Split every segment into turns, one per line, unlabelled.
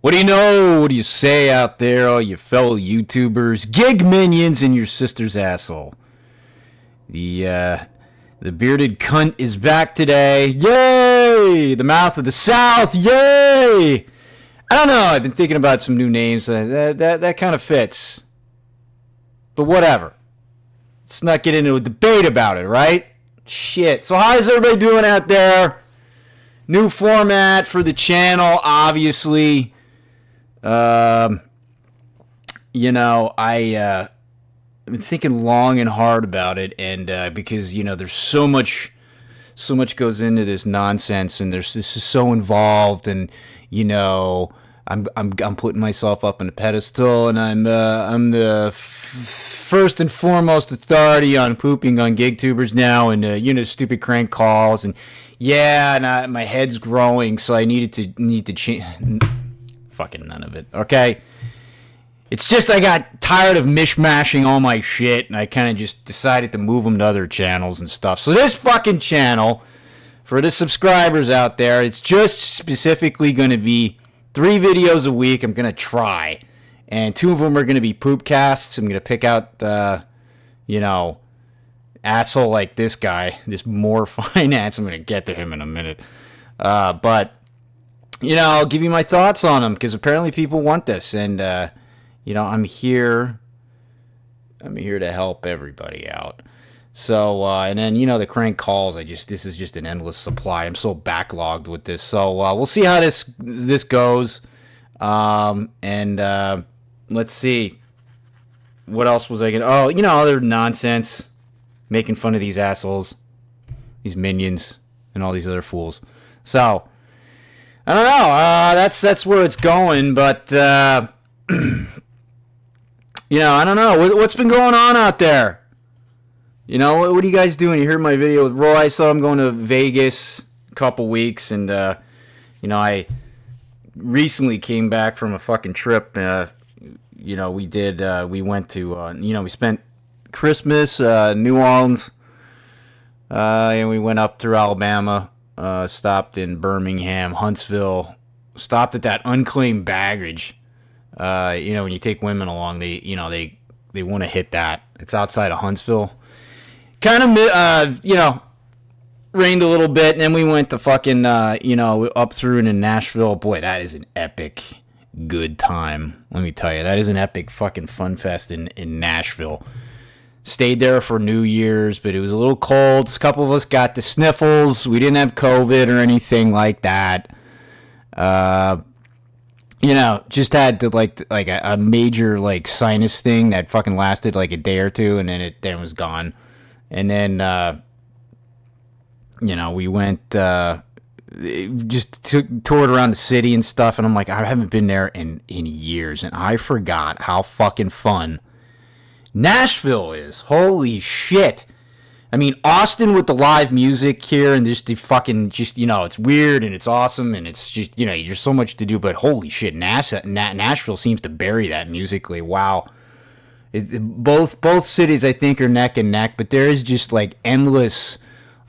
What do you know? What do you say out there, all you fellow YouTubers, gig minions, and your sister's asshole? The bearded cunt is back today. Yay! The mouth of the South. Yay! I don't know. I've been thinking about some new names. That kind of fits. But whatever. Let's not get into a debate about it, right? Shit. So how's everybody doing out there? New format for the channel, obviously. I've been thinking long and hard about it, and because there's so much goes into this nonsense, and this is so involved, and I'm putting myself up on a pedestal, and I'm the first and foremost authority on pooping on gig tubers now, and stupid crank calls, and my head's growing, so I need to change. Fucking none of it. Okay. It's just I got tired of mishmashing all my shit, and I kind of just decided to move them to other channels and stuff. So this fucking channel, for the subscribers out there, it's just specifically going to be 3 videos a week. I'm going to try. And 2 of them are going to be Poopcasts. I'm going to pick out, asshole like this guy, this more finance. I'm going to get to him in a minute. But I'll give you my thoughts on them, because apparently people want this, and I'm here to help everybody out. So and then the crank calls, this is just an endless supply. I'm so backlogged with this. So we'll see how this goes. Let's see, what else was I gonna? Other nonsense, making fun of these assholes, these minions, and all these other fools. So I don't know. That's where it's going, but I don't know. What's been going on out there? What are you guys doing? You heard my video with Roy. So I'm going to Vegas a couple weeks, and I recently came back from a fucking trip. We went to we spent Christmas New Orleans, and we went up through Alabama. Stopped in Birmingham, Huntsville, stopped at that unclaimed baggage. When you take women along, they want to hit that. It's outside of Huntsville. Kind of, rained a little bit, and then we went to fucking, up through into Nashville. Boy, that is an epic good time. Let me tell you, that is an epic fucking fun fest in Nashville. Stayed there for New Year's, but it was a little cold. A couple of us got the sniffles. We didn't have COVID or anything like that. Just had to like a major sinus thing that fucking lasted like a day or two, and then it was gone. And then we went just toured around the city and stuff, and I'm like, I haven't been there in years, and I forgot how fucking fun Nashville is. Holy shit. I mean, Austin with the live music here, and just the fucking, it's weird and it's awesome, and it's just, there's so much to do, but holy shit, Nashville seems to bury that musically. Wow. Both cities, I think, are neck and neck, but there is just endless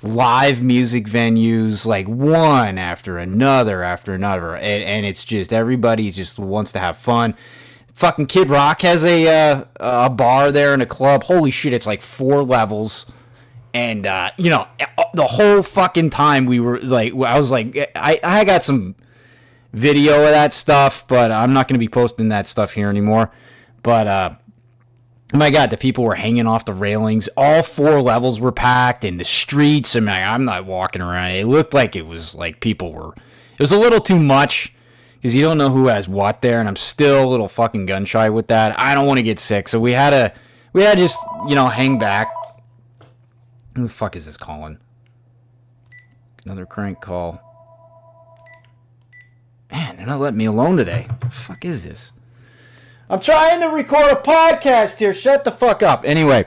live music venues, one after another, and it's just, everybody just wants to have fun. Fucking Kid Rock has a bar there and a club. Holy shit, it's 4 levels. And, the whole fucking time we were, I got some video of that stuff, but I'm not going to be posting that stuff here anymore. But, my God, the people were hanging off the railings. All 4 levels were packed, and the streets, I'm not walking around. It looked like it was people were, it was a little too much. Because you don't know who has what there, and I'm still a little fucking gun shy with that. I don't want to get sick, so we had to just, hang back. Who the fuck is this calling? Another crank call. Man, they're not letting me alone today. What the fuck is this? I'm trying to record a podcast here. Shut the fuck up. Anyway,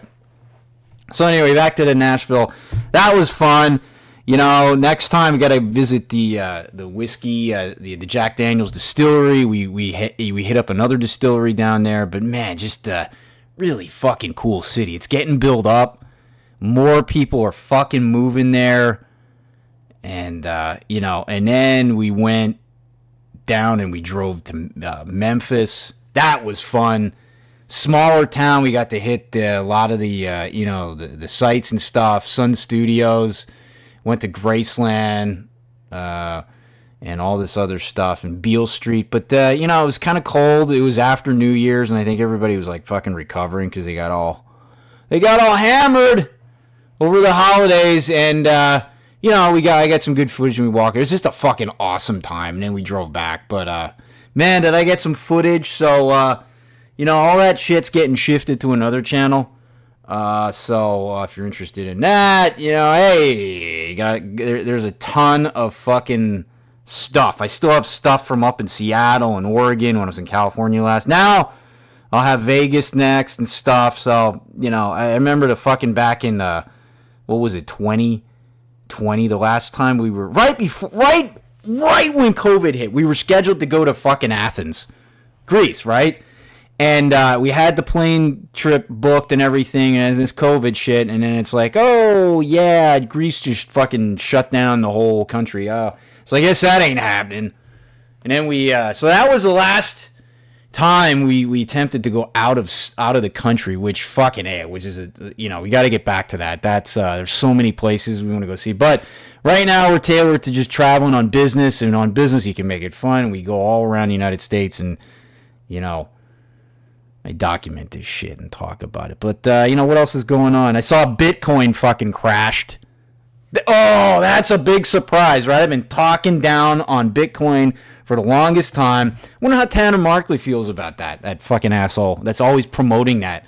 back to the Nashville. That was fun. Next time we gotta visit the whiskey, the Jack Daniel's distillery. We hit up another distillery down there, but man, just really fucking cool city. It's getting built up. More people are fucking moving there, and and then we went down and we drove to Memphis. That was fun. Smaller town. We got to hit a lot of the the sites and stuff. Sun Studios. Went to Graceland. And all this other stuff, and Beale Street. But, it was kind of cold. It was after New Year's, and I think everybody was, like, fucking recovering because they got all hammered over the holidays. And, I got some good footage when we walked. It was just a fucking awesome time, and then we drove back. But, man, did I get some footage. So, all that shit's getting shifted to another channel. So if you're interested in that, hey, there's a ton of fucking stuff. I still have stuff from up in Seattle and Oregon when I was in California last. Now I'll have Vegas next and stuff. So, I remember the fucking back in, 2020, the last time we were right when COVID hit, we were scheduled to go to fucking Athens, Greece, right? And we had the plane trip booked and everything, and this COVID shit, and then it's like, oh, yeah, Greece just fucking shut down the whole country. So I guess that ain't happening. And then so that was the last time we attempted to go out of the country, which is we got to get back to that. That's there's so many places we want to go see, but right now we're tailored to just traveling on business, and on business you can make it fun. We go all around the United States, and I document this shit and talk about it. But, what else is going on? I saw Bitcoin fucking crashed. Oh, that's a big surprise, right? I've been talking down on Bitcoin for the longest time. I wonder how Tanner Markley feels about that fucking asshole that's always promoting that.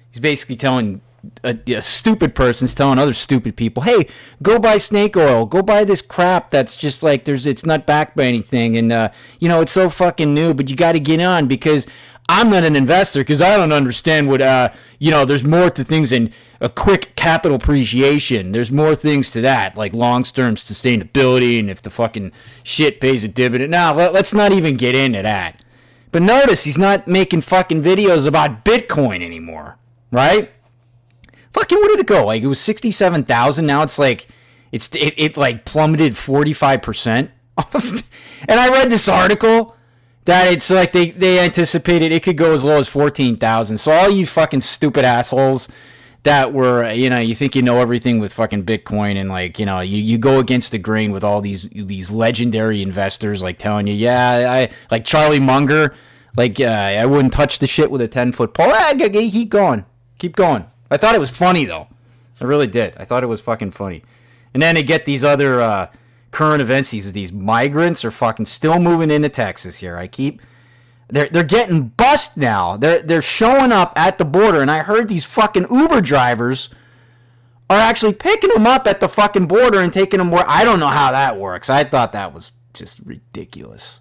He's basically telling a stupid person's telling other stupid people, hey, go buy snake oil. Go buy this crap that's just like it's not backed by anything. And, it's so fucking new, but you got to get on because I'm not an investor because I don't understand what, there's more to things than a quick capital appreciation. There's more things to that, like long-term sustainability and if the fucking shit pays a dividend. Now, let's not even get into that. But notice he's not making fucking videos about Bitcoin anymore, right? Fucking, what did it go? Like, it was 67,000. Now it's like, it like plummeted 45%. And I read this article that it's like they anticipated it could go as low as 14,000. So all you fucking stupid assholes that were, you think you know everything with fucking Bitcoin and like, you go against the grain with all these legendary investors like telling you, yeah, like Charlie Munger, like I wouldn't touch the shit with a 10-foot pole. Keep going. I thought it was funny though. I really did. I thought it was fucking funny. And then they get these other current events. These migrants are fucking still moving into Texas here. They're getting bussed now. They're showing up at the border, and I heard these fucking Uber drivers are actually picking them up at the fucking border and taking them where I don't know how that works. I thought that was just ridiculous.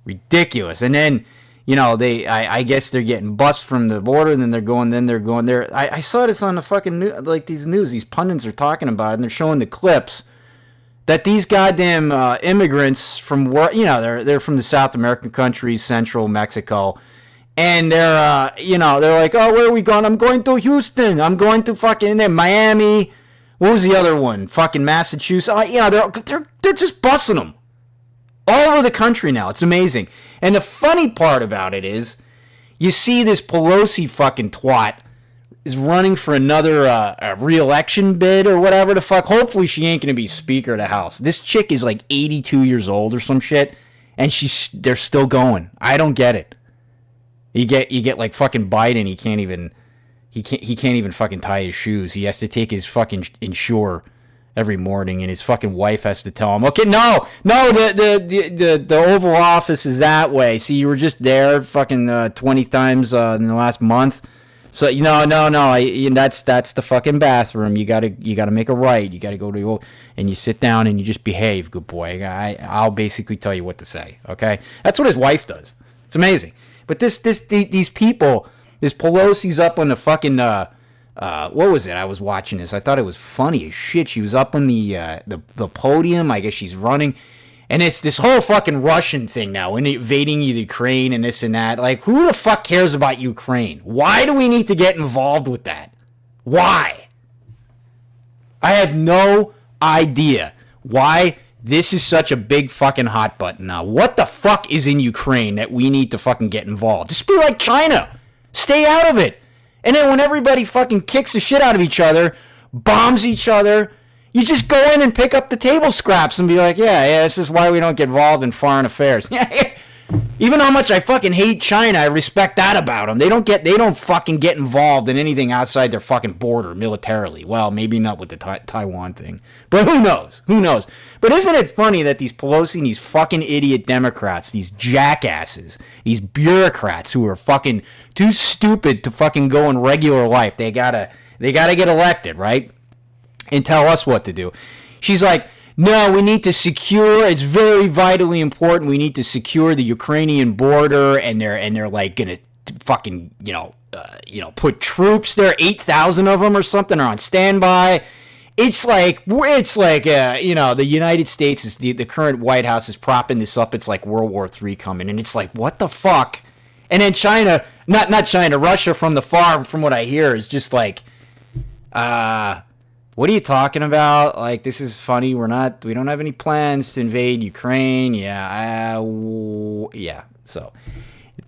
And then I guess they're getting bussed from the border, and then they're going there. I saw this on the fucking news, like these pundits are talking about it, and they're showing the clips that these goddamn immigrants from where they're from the South American countries, Central Mexico, and they're they're like, oh, where are we going? I'm going to Houston. I'm going to fucking Miami. What was the other one? Fucking Massachusetts. They're just busting them all over the country now. It's amazing. And the funny part about it is, you see this Pelosi fucking twat is running for another re-election bid or whatever the fuck. Hopefully she ain't gonna be Speaker of the House. This chick is like 82 years old or some shit, and they're still going. I don't get it. You get like fucking Biden. He can't even fucking tie his shoes. He has to take his fucking Ensure every morning, and his fucking wife has to tell him, okay, no, the Oval Office is that way. See, you were just there fucking 20 times in the last month. So no, that's the fucking bathroom. You gotta make a right. You gotta go to and you sit down and you just behave, good boy. I'll basically tell you what to say. Okay, that's what his wife does. It's amazing. But these people, this Pelosi's up on the fucking what was it? I was watching this. I thought it was funny as shit. She was up on the podium. I guess she's running. And it's this whole fucking Russian thing now, invading Ukraine and this and that. Like, who the fuck cares about Ukraine? Why do we need to get involved with that? Why? I have no idea why This is such a big fucking hot button now. What the fuck is in Ukraine that we need to fucking get involved? Just be like China. Stay out of it. And then when everybody fucking kicks the shit out of each other, bombs each other, you just go in and pick up the table scraps and be like, yeah, this is why we don't get involved in foreign affairs. Even how much I fucking hate China, I respect that about them. They don't fucking get involved in anything outside their fucking border militarily. Well, maybe not with the Taiwan thing. But who knows? Who knows? But isn't it funny that these Pelosi and these fucking idiot Democrats, these jackasses, these bureaucrats who are fucking too stupid to fucking go in regular life, they gotta get elected, right? And tell us what to do. She's like, no, we need to secure. It's very vitally important. We need to secure the Ukrainian border, and they're like gonna fucking put troops there. 8,000 of them or something are on standby. It's like the United States is the current White House is propping this up. It's like World War III coming, and it's like what the fuck. And then China, not China, Russia from what I hear is just like, what are you talking about? Like, this is funny. We don't have any plans to invade Ukraine. Yeah. So,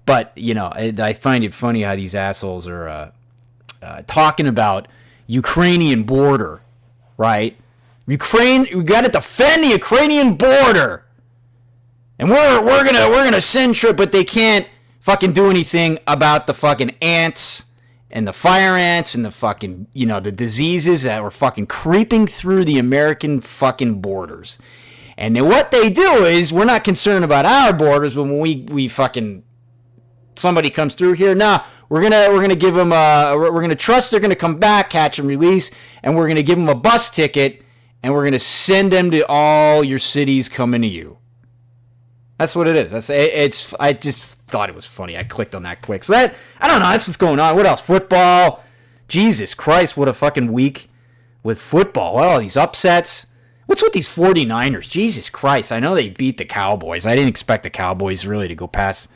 but, I find it funny how these assholes are talking about Ukrainian border, right? Ukraine, we got to defend the Ukrainian border. And we're gonna send troops, but they can't fucking do anything about the fucking ants and the fire ants and the fucking, the diseases that were fucking creeping through the American fucking borders. And then what they do is, we're not concerned about our borders, but when we fucking, somebody comes through here, we're gonna give them, we're gonna trust they're gonna come back, catch and release, and we're gonna give them a bus ticket, and we're gonna send them to all your cities coming to you. That's what it is. I just thought it was funny. I clicked on that quick. So I don't know. That's what's going on. What else? Football. Jesus Christ, what a fucking week with football. All these upsets. What's with these 49ers? Jesus Christ. I know they beat the Cowboys. I didn't expect the Cowboys really to go past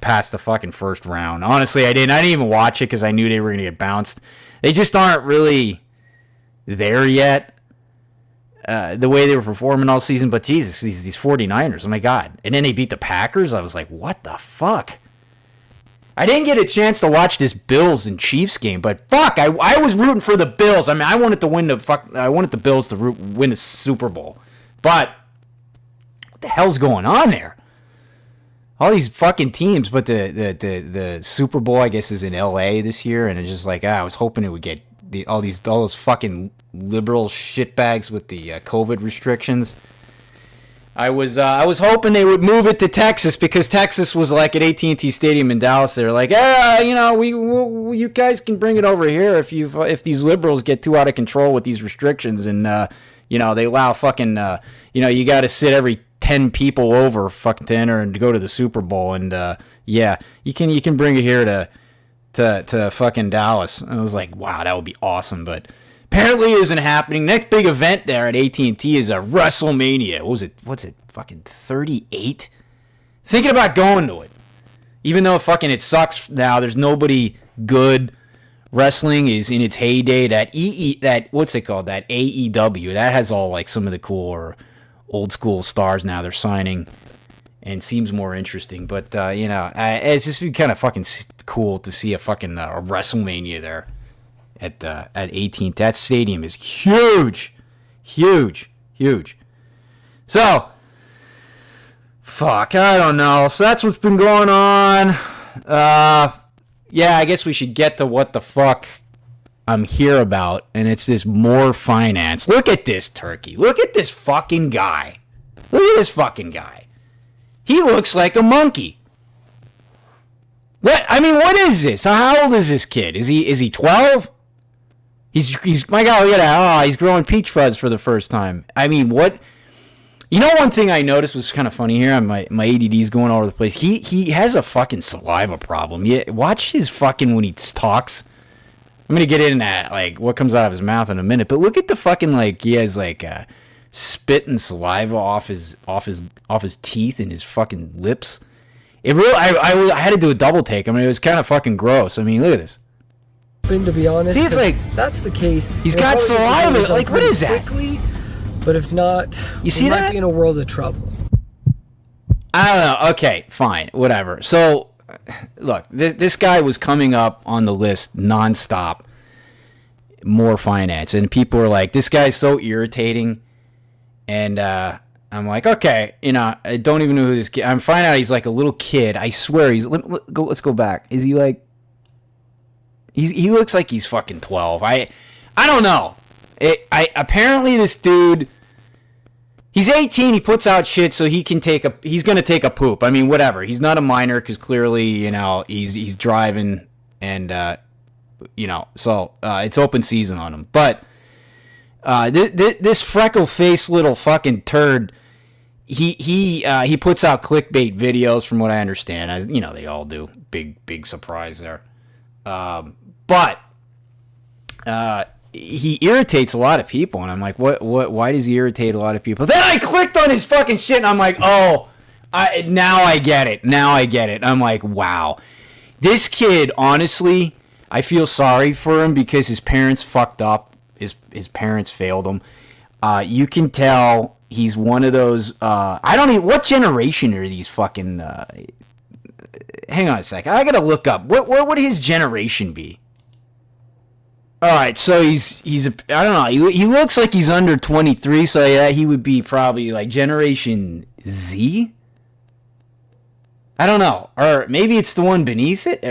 the fucking first round. Honestly, I didn't even watch it because I knew they were going to get bounced. They just aren't really there yet. The way they were performing all season, but Jesus, these 49ers, oh my God. And then they beat the Packers. I was like, what the fuck? I didn't get a chance to watch this Bills and Chiefs game, but fuck, I was rooting for the Bills. I mean, I wanted the Bills to win the Super Bowl. But what the hell's going on there? All these fucking teams, but the Super Bowl, I guess, is in LA this year, and it's just like, I was hoping it would get all those fucking liberal shitbags with the COVID restrictions. I was hoping they would move it to Texas, because Texas was like at AT&T Stadium in Dallas. They're like, you guys can bring it over here if these liberals get too out of control with these restrictions, and they allow fucking you got to sit every 10 people over fucking to enter and to go to the Super Bowl, and you can bring it here to fucking Dallas. And I was like, wow, that would be awesome, but apparently it isn't happening. Next big event there at AT&T is a WrestleMania. What's it, fucking 38? Thinking about going to it. Even though fucking it sucks now, there's nobody good. Wrestling is in its heyday. That what's it called? That AEW. That has all like some of the cooler old school stars now they're signing, and seems more interesting. But it's just kind of fucking cool to see a fucking a WrestleMania there at AT&T. That stadium is huge. So, fuck, I don't know. So that's what's been going on. I guess we should get to what the fuck I'm here about, and it's this more finance. Look at this turkey. Look at this fucking guy. Look at this fucking guy. He looks like a monkey. What is this? How old is this kid? Is he 12? He's my God, look at that. Oh, he's growing peach fuzz for the first time. I mean, what? One thing I noticed was kind of funny here. My ADD's going all over the place. He has a fucking saliva problem. Yeah, watch his fucking when he talks. I'm gonna get into that, like what comes out of his mouth in a minute. But look at the fucking he has spit and saliva off his teeth and his fucking lips. It really, I had to do a double take. I mean, it was kind of fucking gross. I mean, look at this.
To be honest,
see, it's like
that's the case.
He's got saliva. Like, what is that?
Quickly, But if not,
you see
we
that?
might be in a world of trouble.
I don't know. Okay, fine, whatever. So, look, this guy was coming up on the list nonstop. More finance, and people are like, "This guy's so irritating," and I'm like, "Okay, I don't even know who this kid." I'm finding out he's like a little kid. I swear he's. Let's go back. Is he like? He looks like he's fucking 12. I don't know. Apparently this dude. He's 18. He puts out shit so he can he's gonna take a poop. I mean, whatever. He's not a minor because clearly, he's driving and. So it's open season on him. But this freckle-faced little fucking turd, he puts out clickbait videos, from what I understand. They all do. Big surprise there. But he irritates a lot of people, and I'm like, what? Why does he irritate a lot of people? Then I clicked on his fucking shit, and I'm like, now I get it. I'm like, wow, this kid, honestly. I feel sorry for him because his parents fucked up. His parents failed him. You can tell he's one of those. I don't even. What generation are these fucking? Hang on a second. I gotta look up. What would his generation be? All right, so he's I don't know. He looks like he's under 23, so yeah, he would be probably like Generation Z. I don't know. Or maybe it's the one beneath it.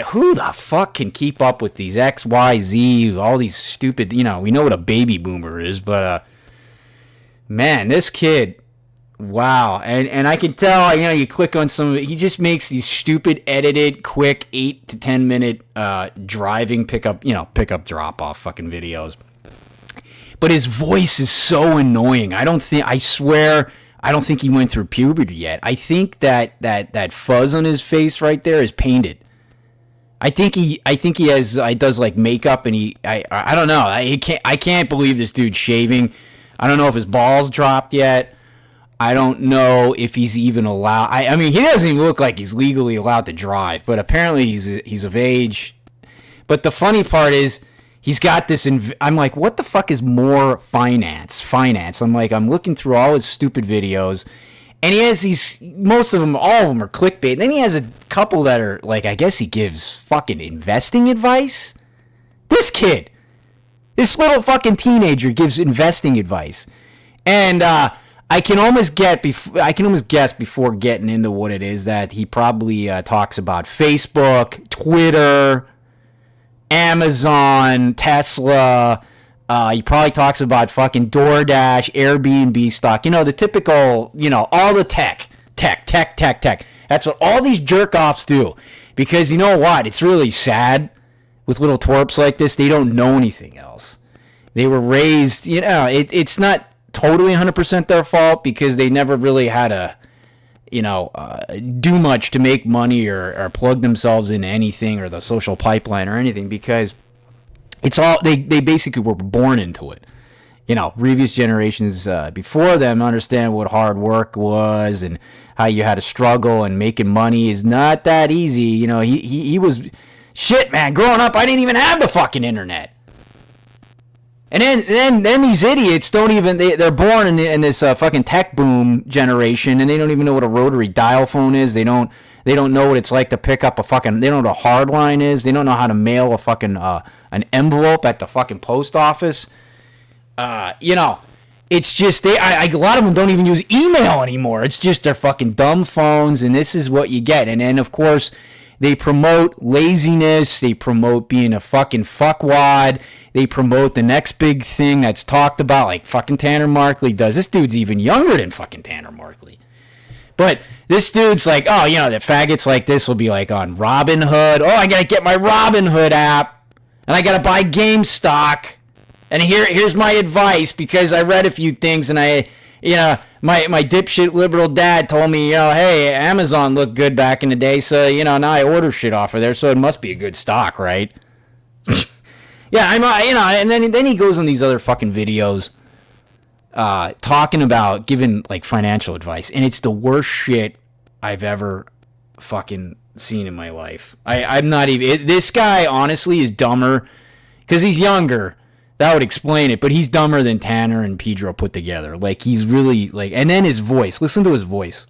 Who the fuck can keep up with these X, Y, Z, all these stupid, we know what a baby boomer is, but, man, this kid, wow. And I can tell, you click on some of it, he just makes these stupid, edited, quick, 8 to 10 minute, driving pickup drop-off fucking videos. But his voice is so annoying. I swear... I don't think he went through puberty yet. I think that fuzz on his face right there is painted. I think he does like makeup, and I don't know. I can't believe this dude's shaving. I don't know if his balls dropped yet. I don't know if he's even allowed. I mean, he doesn't even look like he's legally allowed to drive, but apparently he's of age. But the funny part is, he's got this, I'm like, what the fuck is more finance? I'm like, I'm looking through all his stupid videos, and he has most of them, all of them are clickbait. And then he has a couple that are, like, I guess he gives fucking investing advice? This kid, this little fucking teenager gives investing advice. And, I can almost guess before getting into what it is that he probably talks about Facebook, Twitter, Amazon, Tesla. He probably talks about fucking DoorDash, Airbnb stock. The typical, all the tech. That's what all these jerk-offs do. Because you know what? It's really sad with little twerps like this. They don't know anything else. They were raised, it's not totally 100% their fault because they never really had to, do much to make money or plug themselves into anything or the social pipeline or anything, because it's all they basically were born into it. Previous generations before them understand what hard work was and how you had to struggle, and making money is not that easy. He was shit, man. Growing up, I didn't even have the fucking internet. And then these idiots don't even, they're born in this fucking tech boom generation, and they don't even know what a rotary dial phone is. They don't know what it's like to pick up they don't know what a hard line is. They don't know how to mail a fucking an envelope at the fucking post office. It's just a lot of them don't even use email anymore. It's just their fucking dumb phones, and this is what you get. And then of course they promote laziness. They promote being a fucking fuckwad. They promote the next big thing that's talked about, like fucking Tanner Markley does. This dude's even younger than fucking Tanner Markley. But this dude's like, oh, the faggots like this will be like on Robinhood. Oh, I gotta get my Robinhood app, and I gotta buy GameStop. And here's my advice, because I read a few things, and my dipshit liberal dad told me, hey, Amazon looked good back in the day, so now I order shit off of there, so it must be a good stock, right? Yeah, and then he goes on these other fucking videos, talking about giving like financial advice, and it's the worst shit I've ever fucking seen in my life. I'm not even. This guy honestly is dumber because he's younger. That would explain it, but he's dumber than Tanner and Pedro put together. Like, he's really, like, and then his voice. Listen to his voice.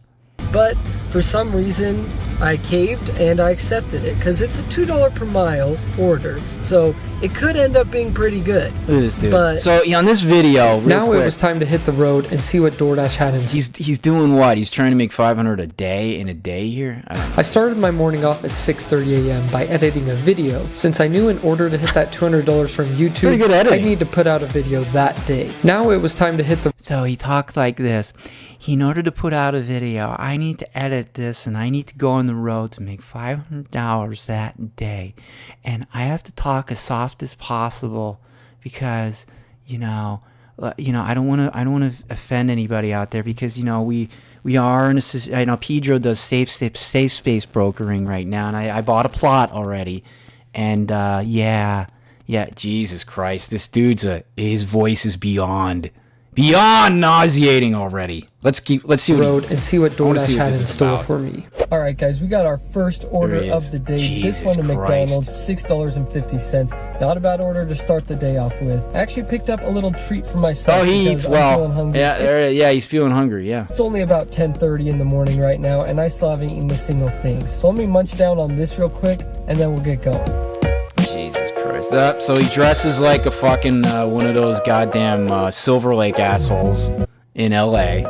But for some reason, I caved and I accepted it because it's a $2 per mile order. So it could end up being pretty good.
Look at this dude.
But
so on this video,
now quick, it was time to hit the road and see what DoorDash had in.
He's doing what? He's trying to make $500 a day in a day here?
I started my morning off at 6:30 a.m. by editing a video. Since I knew in order to hit that $200 from YouTube, I need to put out a video that day. Now it was time to hit the...
So he talks like this. In order to put out a video, I need to edit this and I need to go on the road to make $500 that day. And I have to talk as soft as possible because, I don't want to offend anybody out there because, we are in a, I know Pedro does safe space brokering right now, and I bought a plot already. And yeah, Jesus Christ, this dude's his voice is beyond nauseating already. Let's see what
and see what DoorDash had in store for me. All right, guys, we got our first order of the day.
Jesus
this one to
Christ.
McDonald's, $6.50. Not a bad order to start the day off with. I actually picked up a little treat for myself.
Oh, he eats well. Yeah, he's feeling hungry. Yeah.
It's only about 10:30 in the morning right now, and I still haven't eaten a single thing. So let me munch down on this real quick, and then we'll get going.
Jesus Christ. So he dresses like a fucking one of those goddamn Silver Lake assholes in L.A.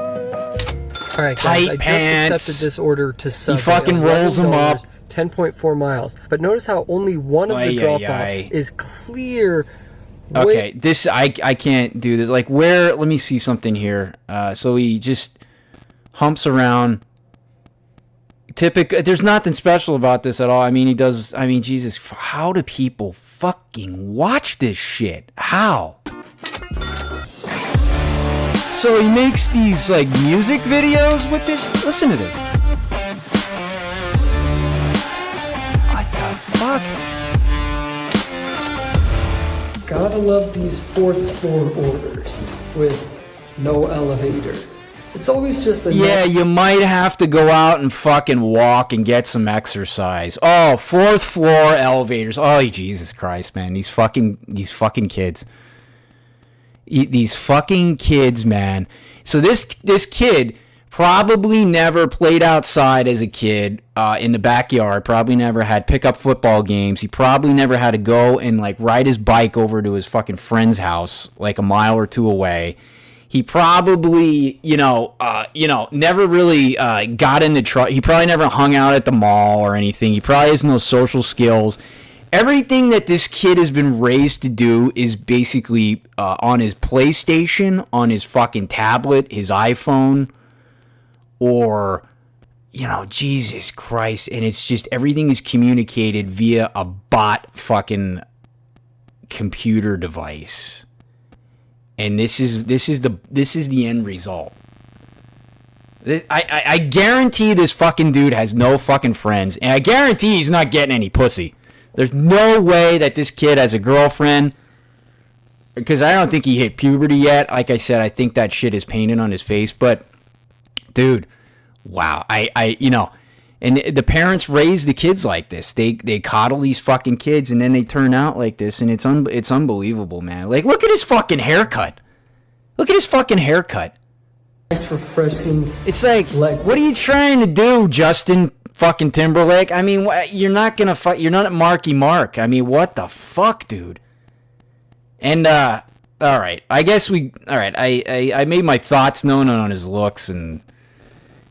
All right,
Tight
guys, I
pants.
just accepted this order to Subway.
He fucking rolls them up.
10.4 miles. But notice how only one of the drop-offs is clear.
Okay, this I can't do this. Like, where? Let me see something here. So he just humps around. There's nothing special about this at all. I mean, he does. I mean, Jesus, how do people fucking watch this shit? How? So he makes these like music videos with this. Listen to this. What the fuck?
Gotta love these fourth floor orders with no elevator. It's always just a...
Yeah, you might have to go out and fucking walk and get some exercise. Oh, fourth floor elevators. Oh, Jesus Christ, man. These fucking kids. These fucking kids, man. So this kid probably never played outside as a kid in the backyard. Probably never had pickup football games. He probably never had to go and like ride his bike over to his fucking friend's house like a mile or two away. He probably, never really got into trouble. He probably never hung out at the mall or anything. He probably has no social skills. Everything that this kid has been raised to do is basically on his PlayStation, on his fucking tablet, his iPhone, or, Jesus Christ. And it's just everything is communicated via a bot fucking computer device. And this is the end result. I guarantee this fucking dude has no fucking friends, and I guarantee he's not getting any pussy. There's no way that this kid has a girlfriend, because I don't think he hit puberty yet. Like I said, I think that shit is painted on his face. But, dude, wow, and the parents raise the kids like this. They coddle these fucking kids, and then they turn out like this, and it's unbelievable, man. Like, look at his fucking haircut. Look at his fucking haircut.
Nice, refreshing.
It's like, what are you trying to do, Justin fucking Timberlake? I mean, you're not gonna you're not Marky Mark. I mean, what the fuck, dude? And all right, I guess I made my thoughts known on his looks and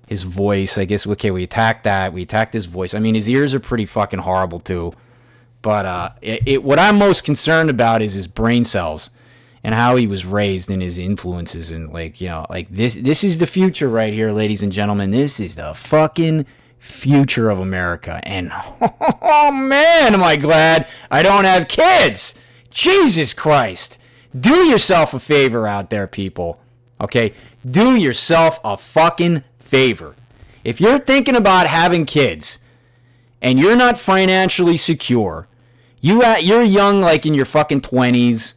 his voice. I guess, okay, we attacked that. We attacked his voice. I mean, his ears are pretty fucking horrible, too. But what I'm most concerned about is his brain cells and how he was raised and his influences. And, this is the future right here, ladies and gentlemen. This is the fucking future of America. And, oh, man, am I glad I don't have kids. Jesus Christ. Do yourself a favor out there, people. Okay? Do yourself a fucking favor. If you're thinking about having kids and you're not financially secure, you're young, like in your fucking 20s,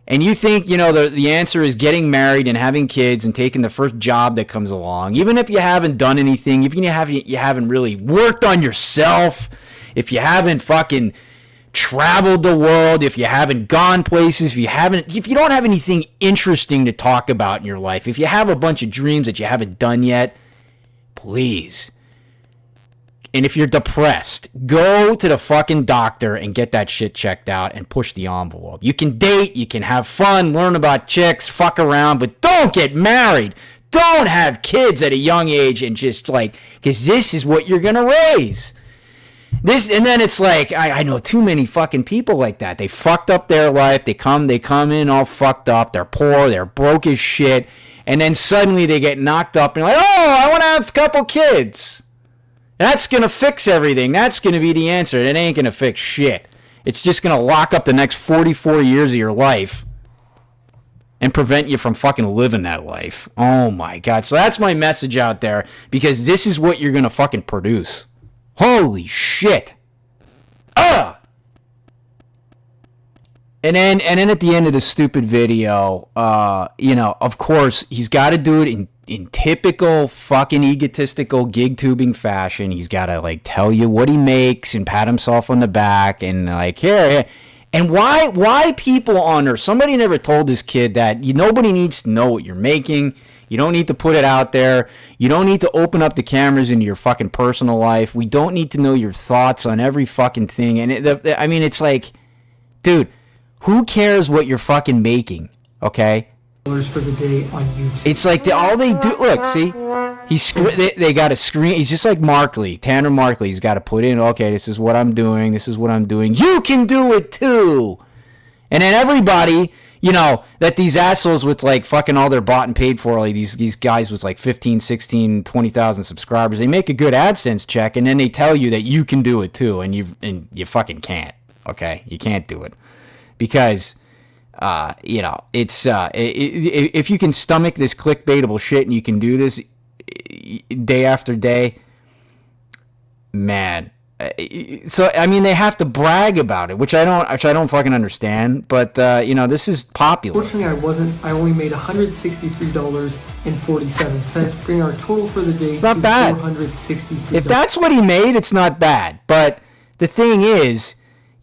and you think, the answer is getting married and having kids and taking the first job that comes along, even if you haven't done anything, even if you haven't really worked on yourself, if you haven't fucking traveled the world, if you haven't gone places, if you don't have anything interesting to talk about in your life, if you have a bunch of dreams that you haven't done yet, please. And if you're depressed, go to the fucking doctor and get that shit checked out and push the envelope. You can date, you can have fun, learn about chicks, fuck around, but don't get married. Don't have kids at a young age and just like, because this is what you're going to raise. And then it's like, I know too many fucking people like that. They fucked up their life. They come in all fucked up. They're poor. They're broke as shit. And then suddenly they get knocked up and like, oh, I want to have a couple kids. That's going to fix everything. That's going to be the answer. It ain't going to fix shit. It's just going to lock up the next 44 years of your life and prevent you from fucking living that life. Oh my God. So that's my message out there, because this is what you're going to fucking produce. Holy shit. Ugh! And then at the end of the stupid video, of course, he's got to do it in typical fucking egotistical gig tubing fashion. He's got to, like, tell you what he makes and pat himself on the back and, like, here. And why people on Earth? Somebody never told this kid that nobody needs to know what you're making. You don't need to put it out there. You don't need to open up the cameras into your fucking personal life. We don't need to know your thoughts on every fucking thing. And it's like, dude, who cares what you're fucking making? Okay.
For the day on YouTube.
It's like all they do. Look, see, they got a screen. He's just like Markley, Tanner Markley. He's got to put in, okay, this is what I'm doing. This is what I'm doing. You can do it too. And then everybody, that these assholes with like fucking all their bought and paid for, like these guys with like 15, 16, 20,000 subscribers, they make a good AdSense check, and then they tell you that you can do it too, and you fucking can't. Okay, you can't do it because. It's if you can stomach this clickbaitable shit and you can do this day after day, man. So I mean, they have to brag about it, which I don't fucking understand. But this is popular.
Fortunately, I only made $163.47, bringing our total for the day.
It's not bad.
$463.
If that's what he made, it's not bad. But the thing is,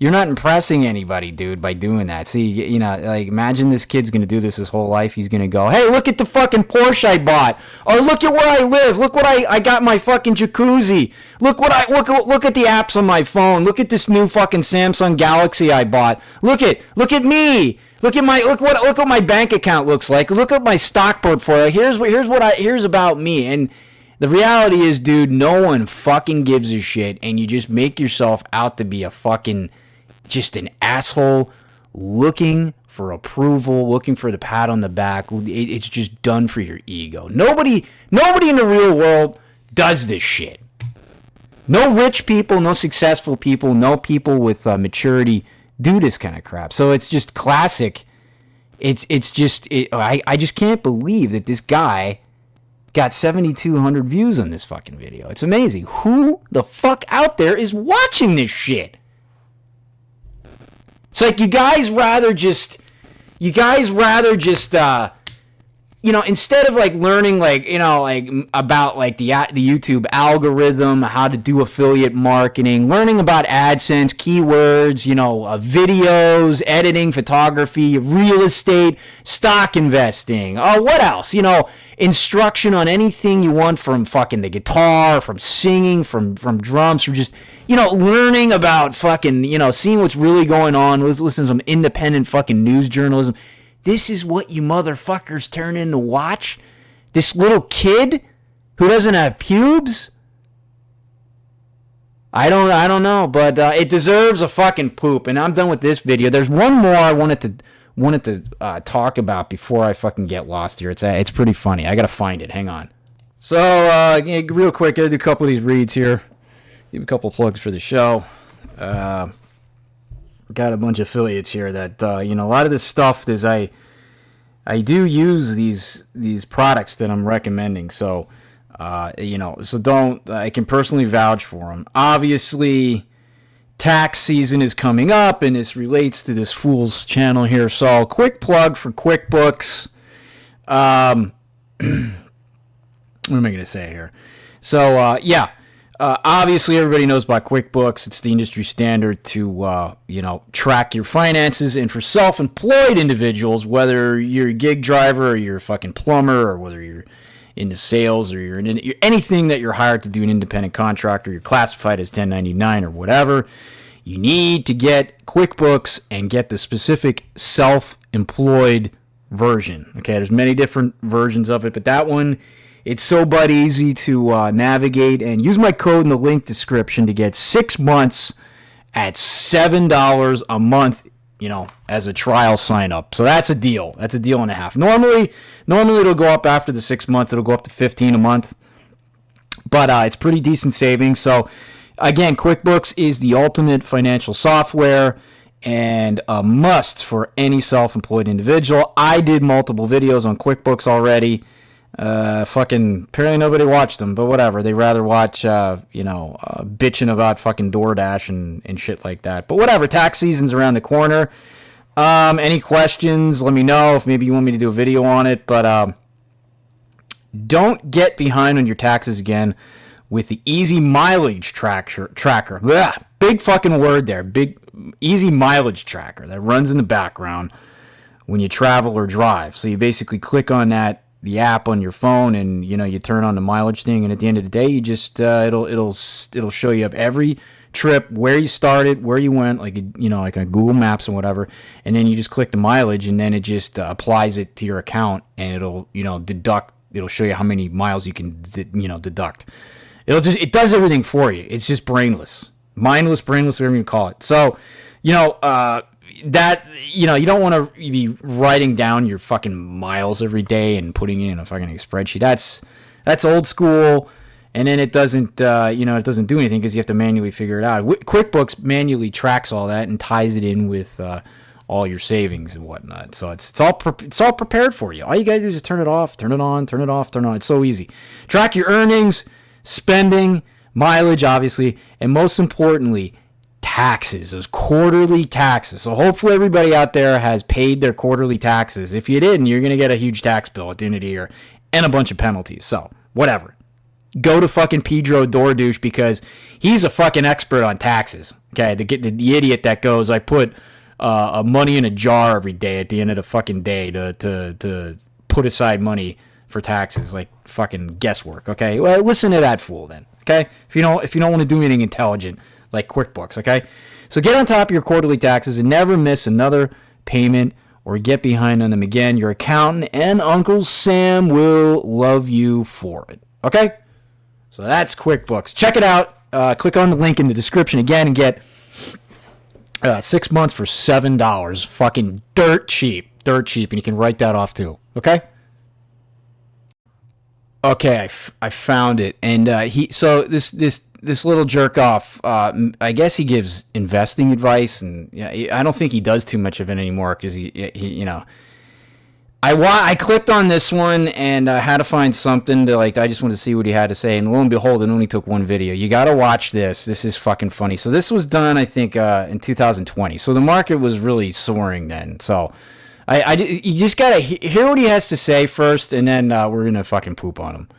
you're not impressing anybody, dude, by doing that. See, like, imagine this kid's going to do this his whole life. He's going to go, hey, look at the fucking Porsche I bought. Or look at where I live. Look what I got my fucking jacuzzi. Look at the apps on my phone. Look at this new fucking Samsung Galaxy I bought. Look at me. Look what my bank account looks like. Look at my stock portfolio. Here's about me. And the reality is, dude, no one fucking gives a shit, and you just make yourself out to be a fucking just an asshole looking for approval, looking for the pat on the back. It's just done for your ego. Nobody in the real world does this shit. No rich people, no successful people, no people with maturity do this kind of crap. So it's just classic. I just can't believe that this guy got 7,200 views on this fucking video. It's amazing. Who the fuck out there is watching this shit? It's like you guys rather just instead of like learning about like the YouTube algorithm, how to do affiliate marketing, learning about AdSense, keywords, videos, editing, photography, real estate, stock investing. Oh, what else? Instruction on anything you want, from fucking the guitar, from singing, from drums, from just, learning about fucking, seeing what's really going on, listening to some independent fucking news journalism. This is what you motherfuckers turn in to watch? This little kid who doesn't have pubes? I don't know, but it deserves a fucking poop. And I'm done with this video. There's one more I wanted to talk about before I fucking get lost here. It's pretty funny. I gotta find it. Hang on. So real quick, I gotta do a couple of these reads here. Give a couple plugs for the show. Got a bunch of affiliates here that a lot of this stuff is I do use these products that I'm recommending. So I can personally vouch for them. Obviously, tax season is coming up, and this relates to this fool's channel here. So, quick plug for QuickBooks. What am I going to say here? So, Obviously, everybody knows about QuickBooks. It's the industry standard to, track your finances. And for self-employed individuals, whether you're a gig driver or you're a fucking plumber or whether you're into sales or you're anything that you're hired to do, an independent contractor, you're classified as 1099 or whatever, you need to get QuickBooks and get the specific self-employed version. Okay, there's many different versions of it, but that one, it's so butt easy to navigate. And use my code in the link description to get 6 months at $7 a month, as a trial sign up. So that's a deal. That's a deal and a half. Normally it'll go up after the 6 months. It'll go up to $15 a month. But it's pretty decent savings. So again, QuickBooks is the ultimate financial software and a must for any self-employed individual. I did multiple videos on QuickBooks already. Apparently nobody watched them, but whatever. They rather watch, bitching about fucking DoorDash and shit like that. But whatever, tax season's around the corner. Any questions, let me know if maybe you want me to do a video on it, but, don't get behind on your taxes again with the Easy Mileage Tracker. Blah, big fucking word there. Big Easy Mileage Tracker that runs in the background when you travel or drive. So you basically click on the app on your phone, and you turn on the mileage thing, and at the end of the day, you just it'll show you up every trip, where you started, where you went, like a Google Maps and whatever, and then you just click the mileage, and then it just applies it to your account, and it'll deduct. It'll show you how many miles you can deduct. It does everything for you. It's just mindless, whatever you call it. So that you don't want to be writing down your fucking miles every day and putting it in a fucking spreadsheet. That's old school, and then it doesn't do anything because you have to manually figure it out. QuickBooks manually tracks all that and ties it in with all your savings and whatnot. So it's all prepared for you. All you gotta do is just turn it off, turn it on, turn it off, turn it on. It's so easy. Track your earnings, spending, mileage, obviously, and most importantly, taxes, those quarterly taxes. So hopefully everybody out there has paid their quarterly taxes. If you didn't, you're going to get a huge tax bill at the end of the year and a bunch of penalties. So whatever. Go to fucking Pedro DoorDouche because he's a fucking expert on taxes. Okay, the idiot that goes, I put money in a jar every day at the end of the fucking day to put aside money for taxes, like fucking guesswork. Okay, well, listen to that fool then. Okay, if you don't want to do anything intelligent like QuickBooks, okay? So get on top of your quarterly taxes and never miss another payment or get behind on them again. Your accountant and Uncle Sam will love you for it, okay? So that's QuickBooks. Check it out. Click on the link in the description again and get 6 months for $7. Fucking dirt cheap, and you can write that off too, okay? Okay, I found it, and this little jerk off, I guess he gives investing advice, and I don't think he does too much of it anymore because I clicked on this one and I had to find something to I just wanted to see what he had to say, and lo and behold, it only took one video. You got to watch this. This is fucking funny. So this was done, I think, in 2020. So the market was really soaring then. So you just got to hear what he has to say first, and then we're going to fucking poop on him.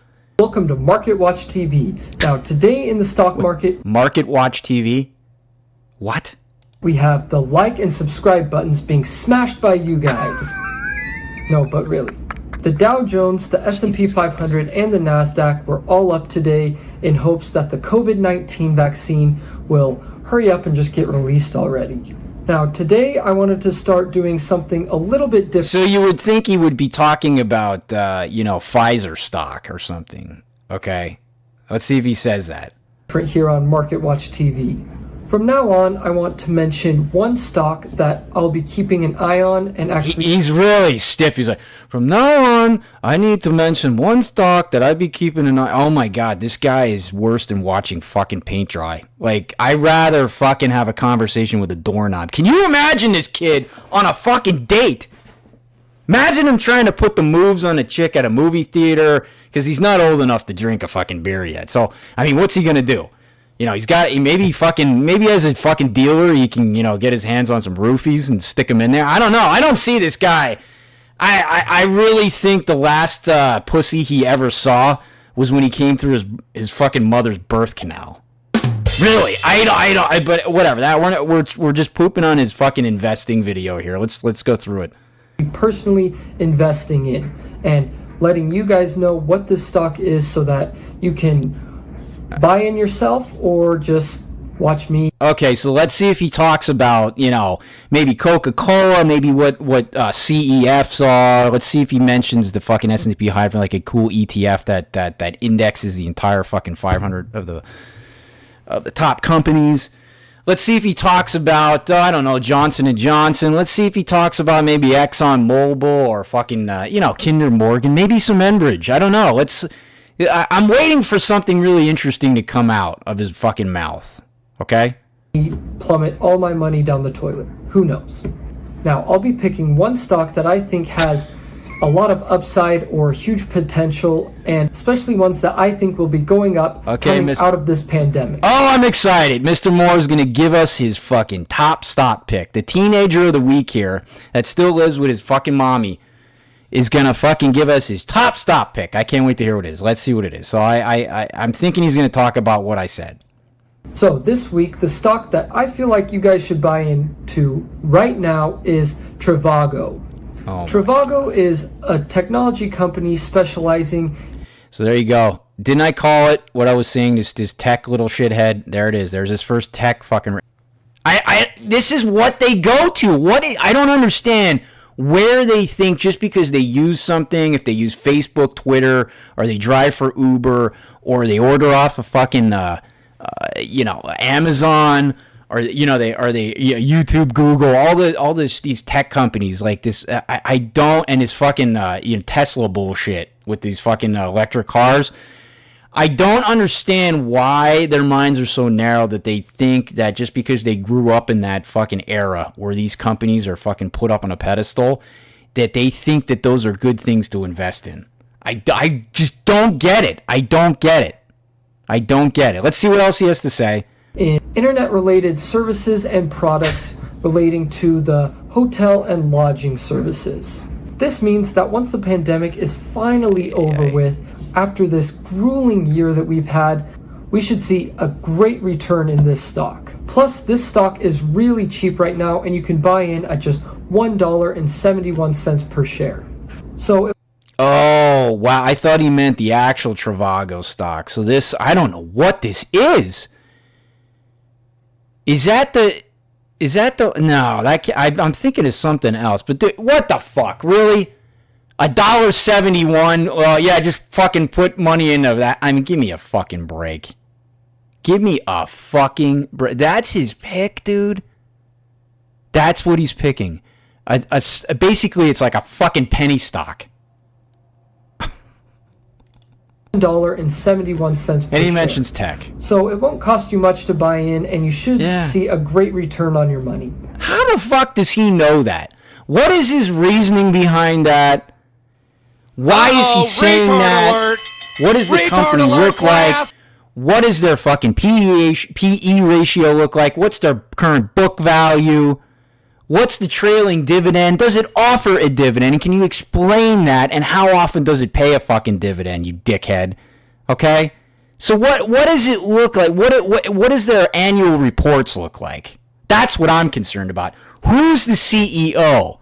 Welcome to Market Watch TV. Now, today in the stock market...
Market Watch TV? What?
We have the like and subscribe buttons being smashed by you guys. No, but really. The Dow Jones, the S&P 500, and the NASDAQ were all up today in hopes that the COVID-19 vaccine will hurry up and just get released already. Now, today I wanted to start doing something a little bit different.
So you would think he would be talking about, Pfizer stock or something. Okay. Let's see if he says that.
Here on Market Watch TV. From now on, I want to mention one stock that I'll be keeping an eye on and actually...
He's really stiff. He's like, from now on, I need to mention one stock that I'd be keeping an eye... Oh my God, this guy is worse than watching fucking paint dry. I'd rather fucking have a conversation with a doorknob. Can you imagine this kid on a fucking date? Imagine him trying to put the moves on a chick at a movie theater because he's not old enough to drink a fucking beer yet. So, what's he going to do? Maybe as a fucking dealer, he can, get his hands on some roofies and stick them in there. I don't know. I don't see this guy. I really think the last pussy he ever saw was when he came through his fucking mother's birth canal. Really? But whatever. That we're just pooping on his fucking investing video here. Let's go through it.
Personally investing in and letting you guys know what this stock is so that you can buy in yourself or just watch me.
Okay, so let's see if he talks about, maybe Coca-Cola, maybe what CEFs are. Let's see if he mentions the fucking S&P 500, like a cool ETF that indexes the entire fucking 500 of the top companies. Let's see if he talks about, Johnson & Johnson. Let's see if he talks about maybe ExxonMobil or fucking, Kinder Morgan. Maybe some Enbridge. I don't know. I'm waiting for something really interesting to come out of his fucking mouth. Okay?
Plummet all my money down the toilet. Who knows? Now, I'll be picking one stock that I think has a lot of upside or huge potential, and especially ones that I think will be going up coming out of this pandemic.
Oh, I'm excited. Mr. Moore is going to give us his fucking top stock pick. The teenager of the week here that still lives with his fucking mommy is going to fucking give us his top stock pick. I can't wait to hear what it is. Let's see what it is. So I'm thinking he's going to talk about what I said.
So this week, the stock that I feel like you guys should buy into right now is Trivago.
Oh,
Trivago is a technology company specializing.
So there you go. Didn't I call it what I was saying? This tech little shithead. There it is. There's his first tech fucking. This is what they go to. I don't understand where they think just because they use something, if they use Facebook, Twitter, or they drive for Uber, or they order off a fucking Amazon, or YouTube, Google, all these tech companies like this. I don't, and this fucking Tesla bullshit with these fucking electric cars. I don't understand why their minds are so narrow that they think that just because they grew up in that fucking era where these companies are fucking put up on a pedestal, that they think that those are good things to invest in. I just don't get it. I don't get it. Let's see what else he has to say.
In internet-related services and products relating to the hotel and lodging services. This means that once the pandemic is finally over with, after this grueling year that we've had, we should see a great return in this stock. Plus, this stock is really cheap right now, and you can buy in at just $1.71 per share.
Oh, wow. I thought he meant the actual Trivago stock. So this, I don't know what this is. I'm thinking of something else. But what the fuck? Really? $1.71? Well, yeah, just fucking put money into that. I mean, give me a fucking break. Give me a fucking break. That's his pick, dude. That's what he's picking. Basically, it's like a fucking penny stock.
$1.71 per
And he mentions tech.
So it won't cost you much to buy in, and you should see a great return on your money.
How the fuck does he know that? What is his reasoning behind that? Why is he saying that?
Alert.
What does the company look like? What does their fucking PE ratio look like? What's their current book value? What's the trailing dividend? Does it offer a dividend? Can you explain that? And how often does it pay a fucking dividend, you dickhead? Okay? So what does it look like? What does their annual reports look like? That's what I'm concerned about. Who's the CEO?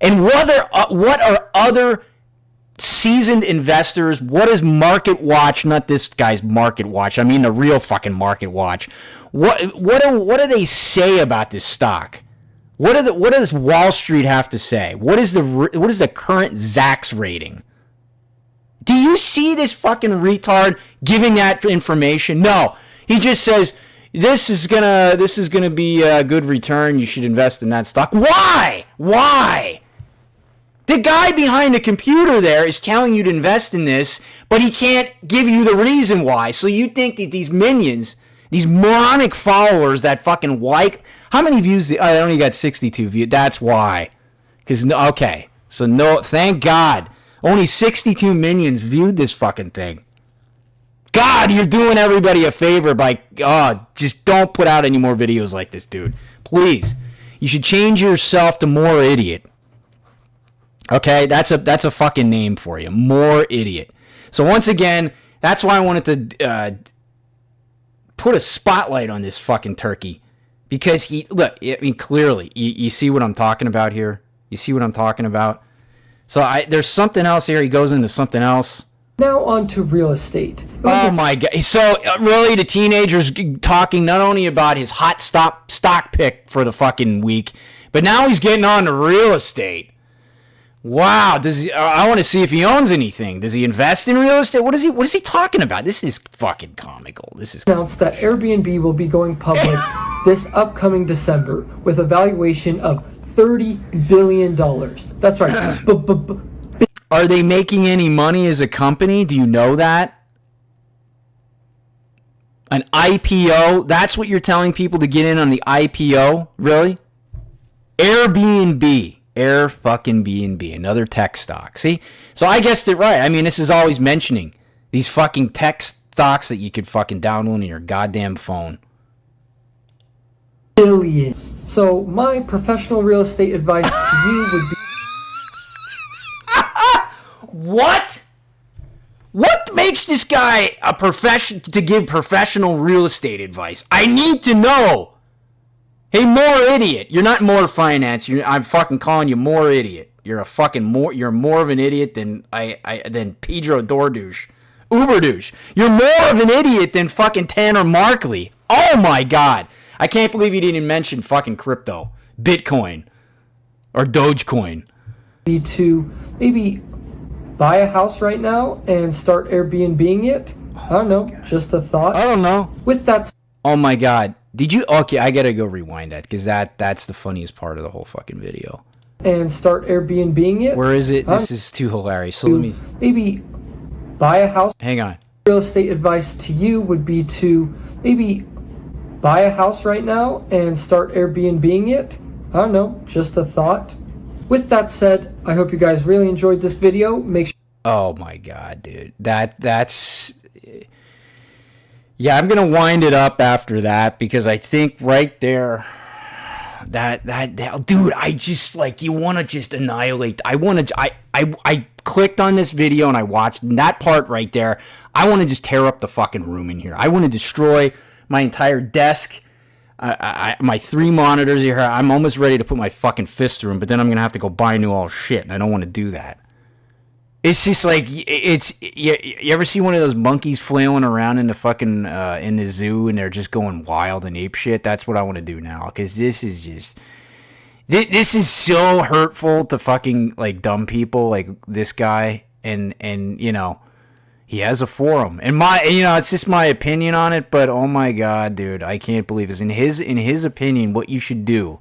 And what are other seasoned investors? What is Market Watch? Not this guy's Market Watch. I mean the real fucking Market Watch. What do they say about this stock? What does Wall Street have to say? What is the current Zacks rating? Do you see this fucking retard giving that information? No, he just says this is gonna be a good return. You should invest in that stock. Why? The guy behind the computer there is telling you to invest in this, but he can't give you the reason why. So you think that these minions, these moronic followers that fucking like. How many views? I only got 62 views. That's why. Thank God. Only 62 minions viewed this fucking thing. God, you're doing everybody a favor by, just don't put out any more videos like this, dude. Please. You should change yourself to More Idiot. Okay, that's a fucking name for you. More Idiot. So once again, That's why I wanted to put a spotlight on this fucking turkey. Because clearly, you see what I'm talking about here? You see what I'm talking about? So there's something else here. He goes into something else.
Now on to real estate.
Oh my God. So really the teenager's talking not only about his hot stock pick for the fucking week, but now he's getting on to real estate. Wow. I want to see if he owns anything. Does he invest in real estate? What is he talking about? This is fucking comical.
Announced that Airbnb will be going public this upcoming December with a valuation of $30 billion. That's right.
Are they making any money as a company? Do you know that? An IPO? That's what you're telling people to get in on the IPO? Really? Airbnb. Air fucking B&B. Another tech stock. See? So I guessed it right. I mean, this is always mentioning these fucking tech stocks that you could fucking download on your goddamn phone.
Billion. So my professional real estate advice to you would be...
What? What makes this guy a profession to give professional real estate advice? I need to know. Hey, more idiot. You're not more finance. I'm fucking calling you more idiot. You're more of an idiot than than Pedro Dordouche. Uberdouche. You're more of an idiot than fucking Tanner Markley. Oh my God. I can't believe you didn't mention fucking crypto. Bitcoin. Or Dogecoin.
To maybe buy a house right now and start Airbnb-ing it. I don't know, just a thought.
I don't know.
With that...
Oh my God. Did you... Okay, I gotta go rewind that, because that's the funniest part of the whole fucking video.
And start Airbnb-ing it.
Where is it? This is too hilarious. So let me...
Maybe buy a house.
Hang on.
Real estate advice to you would be to maybe buy a house right now and start Airbnb-ing it. I don't know, just a thought. With that said, I hope you guys really enjoyed this video. Make sure...
Oh my God, dude. That's... Yeah, I'm going to wind it up after that, because I think right there... That dude, I just, like, you want to just annihilate... I clicked on this video and I watched that part right there. I want to just tear up the fucking room in here. I want to destroy my entire desk... my 3 monitors here. I'm almost ready to put my fucking fist through them, but then I'm gonna have to go buy new all shit, and I don't want to do that. It's just like you ever see one of those monkeys flailing around in the fucking in the zoo, and they're just going wild and ape shit? That's what I want to do now, because this is so hurtful to fucking like dumb people like this guy, and you know. He has a forum, and it's just my opinion on it. But oh my God, dude, I can't believe this. In his opinion, what you should do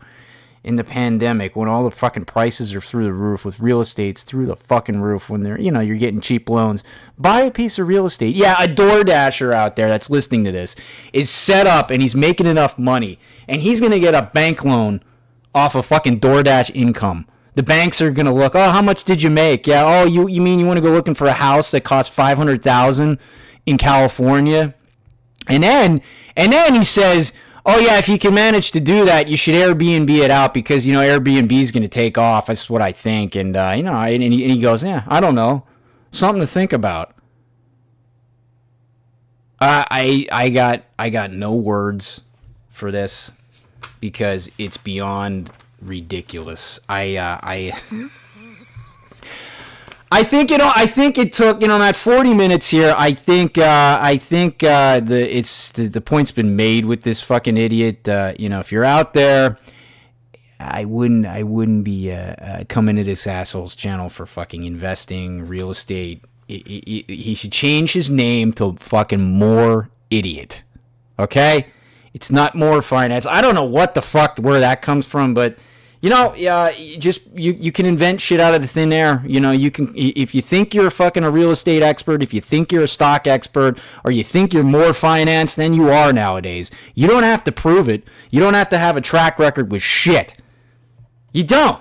in the pandemic, when all the fucking prices are through the roof, with real estate's through the fucking roof, when you're getting cheap loans, buy a piece of real estate. Yeah, a DoorDasher out there that's listening to this is set up, and he's making enough money, and he's gonna get a bank loan off of fucking DoorDash income. The banks are gonna look. Oh, how much did you make? Yeah. Oh, you mean you want to go looking for a house that costs $500,000 in California? And then he says, oh yeah, if you can manage to do that, you should Airbnb it out, because Airbnb is gonna take off. That's what I think. And and he goes, yeah, I don't know, something to think about. I got no words for this, because it's beyond ridiculous. I think it took that 40 minutes here. I think the point's been made with this fucking idiot. If you're out there, I wouldn't be coming to this asshole's channel for fucking investing real estate. He should change his name to fucking More Idiot. Okay? It's not More Finance. I don't know what the fuck where that comes from, but you can invent shit out of the thin air. You can, if you think you're a real estate expert, if you think you're a stock expert, or you think you're More Finance than you are nowadays. You don't have to prove it. You don't have to have a track record with shit. You don't.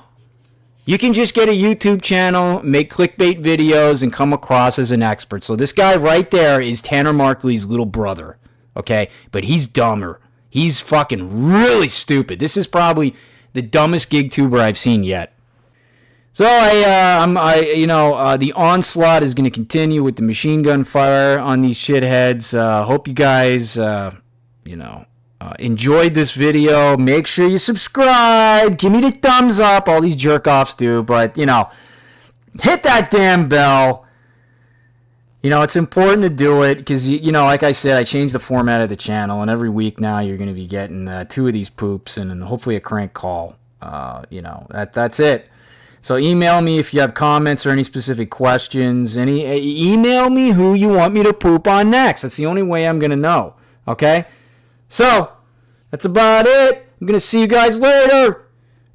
You can just get a YouTube channel, make clickbait videos, and come across as an expert. So this guy right there is Tanner Markley's little brother. Okay? But he's dumber. He's fucking really stupid. This is probably the dumbest gig tuber I've seen yet. So the onslaught is going to continue with the machine gun fire on these shitheads. Hope you guys, enjoyed this video. Make sure you subscribe. Give me the thumbs up. All these jerk offs do, but hit that damn bell. It's important to do it because, like I said, I changed the format of the channel, and every week now you're going to be getting 2 of these poops and hopefully a crank call. That's it. So email me if you have comments or any specific questions. Email me who you want me to poop on next. That's the only way I'm going to know. Okay? So, that's about it. I'm going to see you guys later.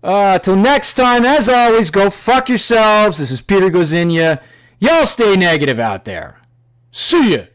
Till next time, as always, go fuck yourselves. This is Peter GoesINya. Y'all stay negative out there. See ya.